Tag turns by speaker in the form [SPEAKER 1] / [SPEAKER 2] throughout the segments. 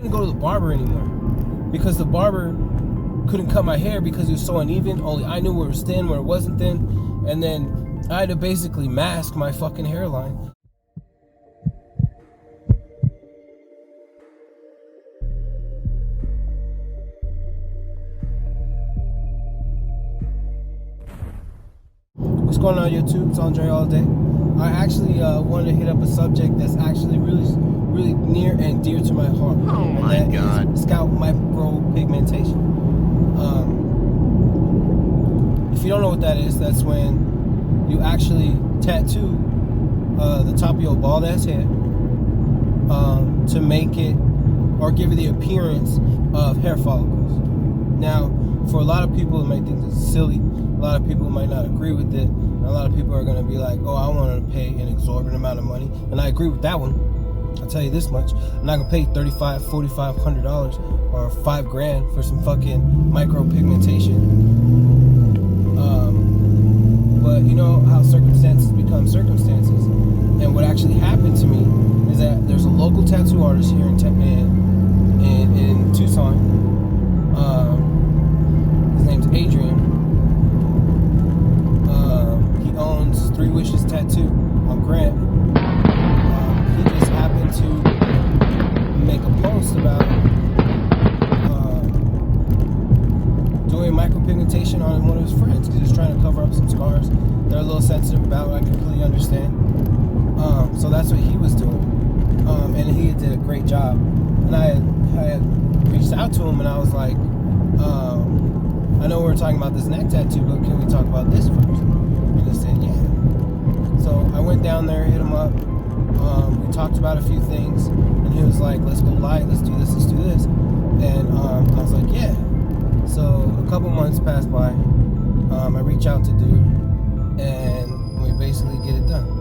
[SPEAKER 1] couldn't go to the barber anymore because the barber couldn't cut my hair because it was so uneven. Only I knew where it was thin, where it wasn't thin, and then I had to basically mask my fucking hairline. What's going on YouTube? It's Andre all day. I actually wanted to hit up a subject that's actually really near and dear to my heart.
[SPEAKER 2] Oh my God.
[SPEAKER 1] Scalp micropigmentation. If you don't know what that is, that's when you actually tattoo the top of your bald ass head to make it or give it the appearance of hair follicles. Now, for a lot of people, it might think this is silly. A lot of people might not agree with it. And a lot of people are going to be like, oh, I want to pay an exorbitant amount of money. And I agree with that one. I'll tell you this much. I'm not going to pay $3,500, $4,500 or $5,000 for some fucking micropigmentation. But you know how circumstances become circumstances. And what actually happened to me is that there's a local tattoo artist here in Tucson. His name's Adrian. He owns 3 Wishes Tattoo on Grant. He just happened to make a post about doing micropigmentation on one of his friends because he's trying to cover up some scars they're a little sensitive about. I completely understand. So that's what he was doing, and he did a great job. And I had reached out to him and I was like, I know we're talking about this neck tattoo, but can we talk about this first? And he said, yeah. So I went down there, hit him up. We talked about a few things, and he was like, let's go light, let's do this. And I was like, yeah. So a couple months passed by. I reach out to dude, and we basically get it done.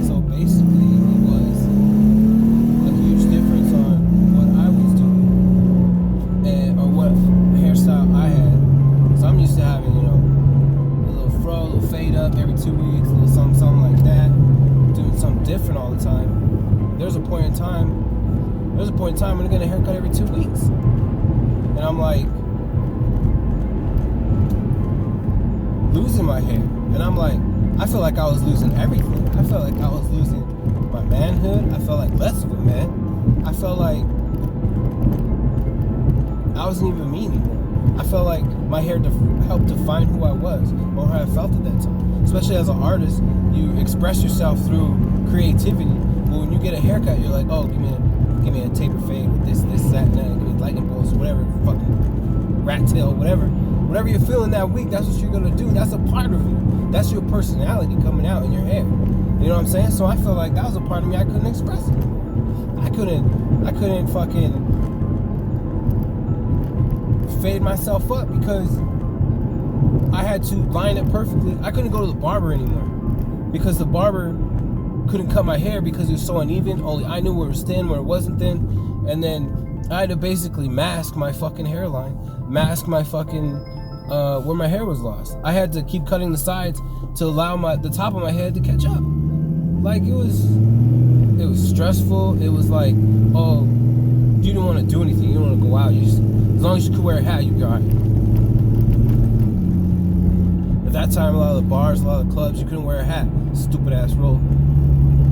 [SPEAKER 1] So basically, it was a huge difference on what I was doing, or what hairstyle I had. So I'm used to having, you know, a little fro, a little fade up every 2 weeks, a little something like that, doing something different all the time. There's a point in time when I get a haircut every 2 weeks. And I'm like losing my hair. And I'm like, I feel like I was losing everything. I felt like I was losing my manhood. I felt like less of a man. I felt like I wasn't even me anymore. I felt like my hair helped define who I was or how I felt at that time. Especially as an artist, you express yourself through creativity. But when you get a haircut, you're like, oh, give me a taper fade with this, that, and that. Give me lightning bolts or whatever, fucking rat tail, whatever. Whatever you're feeling that week, that's what you're gonna do. That's a part of you. That's your personality coming out in your hair. You know what I'm saying? So I feel like that was a part of me I couldn't express it. I couldn't fucking fade myself up because I had to line it perfectly. I couldn't go to the barber anymore because the barber couldn't cut my hair because it was so uneven. Only I knew where it was thin, where it wasn't thin, and then I had to basically mask my fucking hairline, mask my fucking where my hair was lost. I had to keep cutting the sides to allow the top of my head to catch up. Like it was stressful. It was like, oh, you didn't want to do anything. You didn't want to go out. You just, as long as you could wear a hat, you'd be alright. At that time, a lot of the bars, a lot of the clubs, you couldn't wear a hat. Stupid ass rule.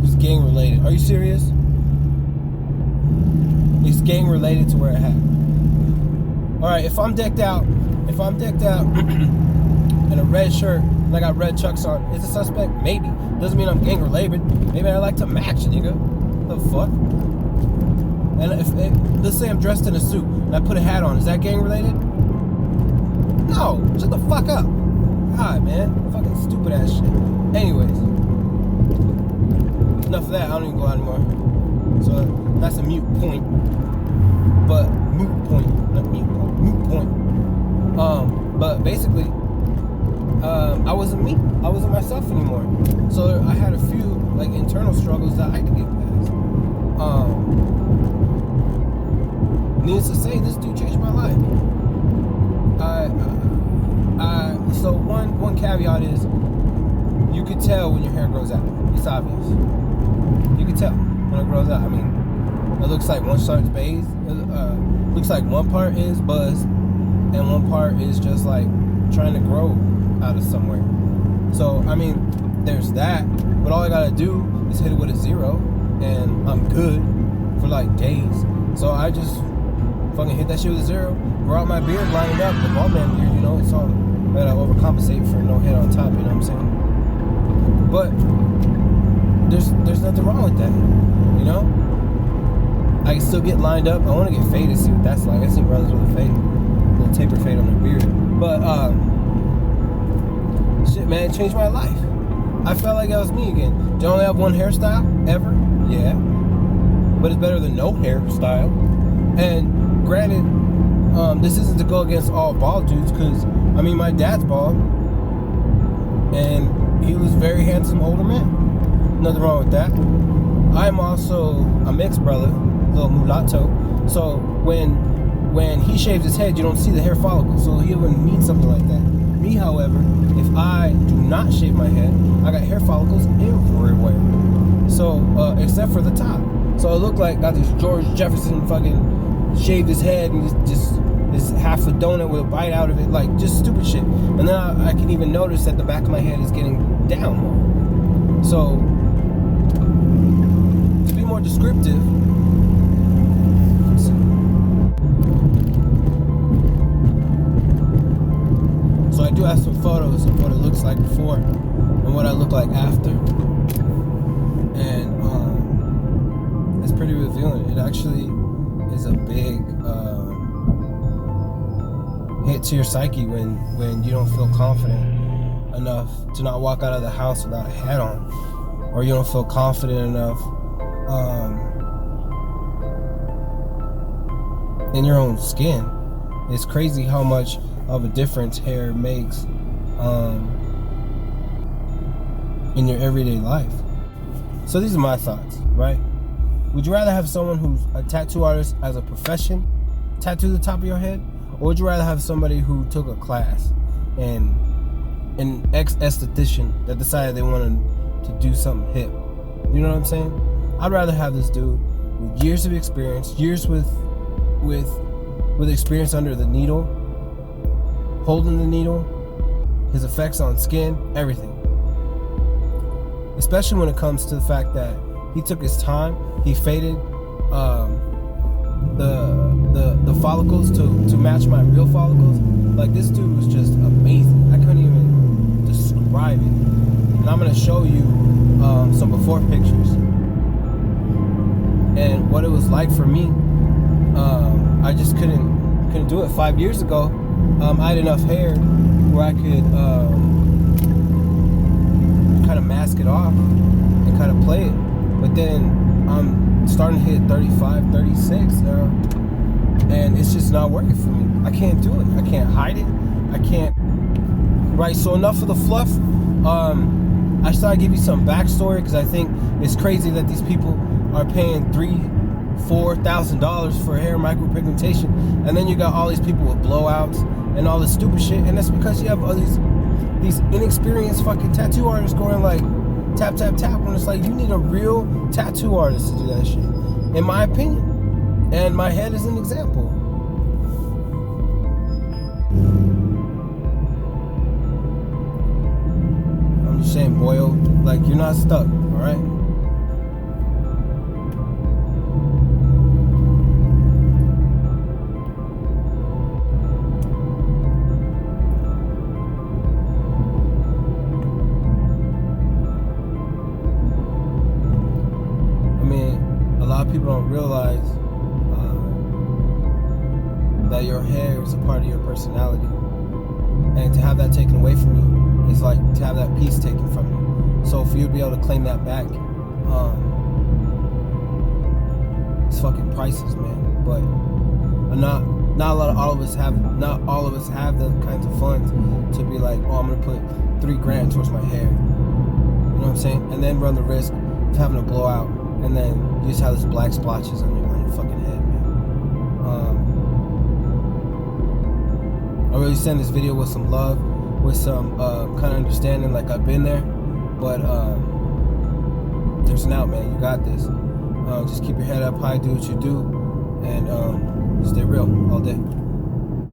[SPEAKER 1] It's gang related. Are you serious? It's gang related to wear a hat. Alright, if I'm decked out in a red shirt and I got red chucks on, is it suspect? Maybe. Doesn't mean I'm gang related. Maybe I like to match, nigga. The fuck? And let's say I'm dressed in a suit and I put a hat on, is that gang related? No, shut the fuck up. God, man. Fucking stupid ass shit. Anyways. Enough of that, I don't even go out anymore. So that's a moot point. But moot point, not mute point, moot point. But basically, I wasn't me. I wasn't myself anymore. So I had a few like internal struggles that I had to get past. Needless to say, this dude changed my life. So one caveat is, you could tell when your hair grows out. It's obvious. You can tell when it grows out. I mean, it looks like one starts bathed. Looks like one part is buzzed, and one part is just like trying to grow out of somewhere. So I mean, there's that. But all I gotta do is hit it with a 0, and I'm good for like days. So I just fucking hit that shit with a 0, grow out my beard, line it up, the bald man beard, you know, it's all. I gotta overcompensate for no head on top, you know what I'm saying? But there's nothing wrong with that, you know? I can still get lined up. I want to get faded, see what that's like. I see brothers with a fade, a little taper fade on their beard. But shit, man, it changed my life. I felt like that was me again. Do I only have one hairstyle ever? Yeah, but it's better than no hairstyle. And granted, this isn't to go against all bald dudes, because I mean, my dad's bald, and he was a very handsome older man. Nothing wrong with that. I'm also a mixed brother, little mulatto. So when he shaves his head, you don't see the hair follicles. So he wouldn't need something like that. Me, however, if I do not shave my head, I got hair follicles everywhere. So except for the top. So it looked like got this George Jefferson fucking shaved his head and just half a donut with a bite out of it, like just stupid shit. And then I can even notice that the back of my head is getting down more. So to be more descriptive, so I do have some photos of what it looks like before and what I look like after, and it's pretty revealing. It actually is a big hit to your psyche when you don't feel confident enough to not walk out of the house without a hat on, or you don't feel confident enough in your own skin. It's crazy how much of a difference hair makes in your everyday life. So these are my thoughts, right? Would you rather have someone who's a tattoo artist as a profession tattoo the top of your head? Or would you rather have somebody who took a class and an ex-esthetician that decided they wanted to do something hip? You know what I'm saying? I'd rather have this dude with years of experience, years with experience under the needle, holding the needle, his effects on skin, everything. Especially when it comes to the fact that he took his time, he faded the follicles to match my real follicles. Like, this dude was just amazing. I couldn't even describe it. And I'm gonna show you some before pictures and what it was like for me. I just couldn't do it. 5 years ago, I had enough hair where I could kind of mask it off and kind of play it. But then I'm starting to hit 35, 36 now, and it's just not working for me. I can't do it. I can't hide it. I can't. Right, so enough of the fluff. I just thought I'd give you some backstory, because I think it's crazy that these people are paying $3,000-$4,000 for hair micropigmentation, and then you got all these people with blowouts and all this stupid shit, and that's because you have all these inexperienced fucking tattoo artists going like tap tap tap, when it's like you need a real tattoo artist to do that shit, in my opinion. And my head is an example. I'm just saying, boyo, like, you're not stuck, alright? People don't realize that your hair is a part of your personality, and to have that taken away from you is like to have that piece taken from you. So for you to be able to claim that back, it's fucking priceless, man. But not all of us have the kinds of funds to be like, oh, I'm gonna put $3,000 towards my hair. You know what I'm saying? And then run the risk of having a blowout, and then you just have this black splotches on your fucking head, man. I really send this video with some love, with some kind of understanding, like I've been there, but there's an out, man. You got this. Just keep your head up high, do what you do, and stay real all day.